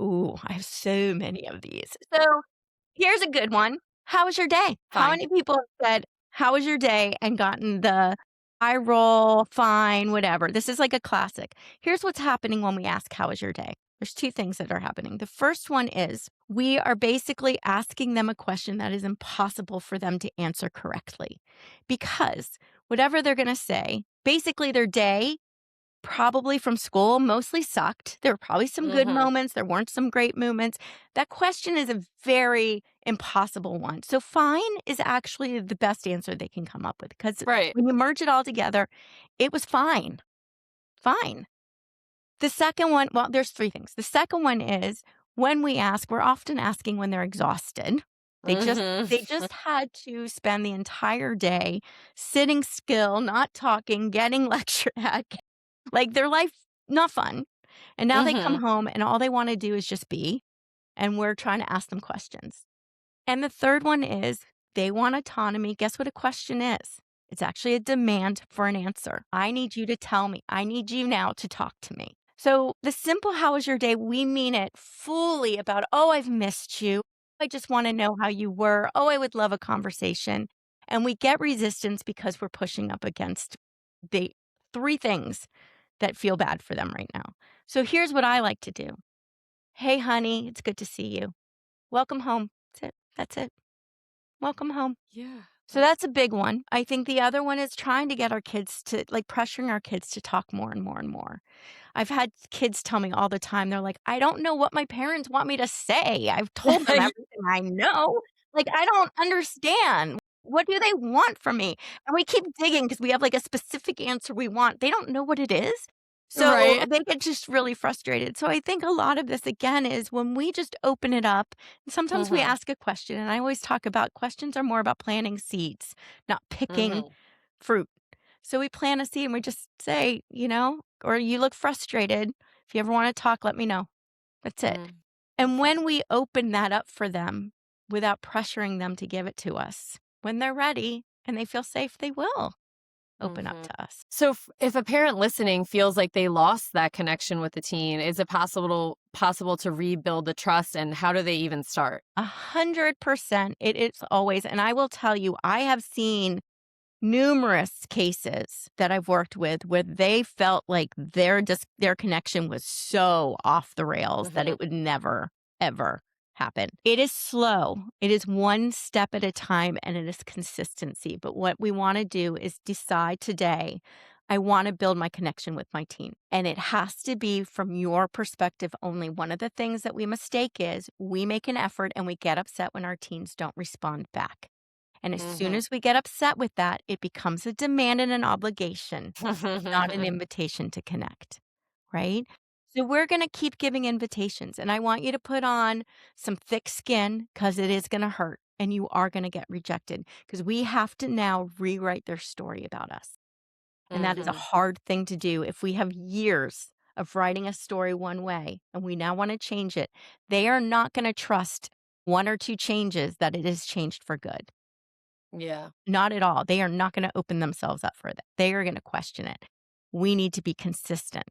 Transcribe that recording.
Ooh, I have so many of these. So here's a good one. How was your day? How Fine. many people have said, "How was your day?" and gotten the eye roll, fine, whatever. This is like a classic. Here's what's happening when we ask, "How was your day?" There's two things that are happening. The first one is we are basically asking them a question that is impossible for them to answer correctly because whatever they're going to say, basically their day probably from school mostly sucked. There were probably some good Mhm. moments, there weren't some great moments. That question is a very impossible one. So fine is actually the best answer they can come up with because Right. when you merge it all together, it was fine. Fine. The second one, well, there's three things. The second one is when we ask, we're often asking when they're exhausted. They just Mhm. they just had to spend the entire day sitting still, not talking, getting lectured at, like, their life, not fun, and now they come Mhm. home and all they wanna do is just be, and we're trying to ask them questions. And the third one is they want autonomy. Guess what a question is? It's actually a demand for an answer. I need you to tell me. I need you now to talk to me. So the simple "How was your day?" we mean it fully about, "Oh, I've missed you. I just wanna know how you were. Oh, I would love a conversation." And we get resistance because we're pushing up against the 3 things that feel bad for them right now. So here's what I like to do. "Hey, honey, it's good to see you. Welcome home." That's it. That's it. "Welcome home." Yeah, So that's that's a big one. I think the other one is trying to get our kids to, like, pressuring our kids to talk more and more and more. I've had kids tell me all the time, they're like, "I don't know what my parents want me to say. I've told them everything I know. Like, I don't understand. What do they want from me?" And we keep digging because we have, like, a specific answer we want. They don't know what it is. So right. they get just really frustrated. So I think a lot of this, again, is when we just open it up, sometimes we Mhm. ask a question, and I always talk about questions are more about planting seeds, not picking Mhm. fruit. So we plant a seed and we just say, or "You look frustrated. If you ever wanna talk, let me know." That's it. Mm. And Okay. when we open that up for them without pressuring them to give it to us, when they're ready and they feel safe, they will open up Mhm. to us. So if a parent listening feels like they lost that connection with the teen, is it possible to rebuild the trust, and how do they even start? 100%. It is always, and I will tell you, I have seen numerous cases that I've worked with where they felt like their connection was so off the rails that Mhm. it would never, ever happen. It is slow. It is one step at a time and it is consistency. But what we want to do is decide today, I want to build my connection with my teen. And it has to be from your perspective only. One of the things that we mistake is we make an effort and we get upset when our teens don't respond back. And as soon Mhm. as we get upset with that, it becomes a demand and an obligation, not an invitation to connect, right? So we're going to keep giving invitations. And I want you to put on some thick skin because it is going to hurt and you are going to get rejected because we have to now rewrite their story about us. And that is a Mhm. hard thing to do. If we have years of writing a story one way and we now want to change it, they are not going to trust one or two changes that it is changed for good. Yeah. Not at all. They are not gonna open themselves up for that. They are gonna question it. We need to be consistent.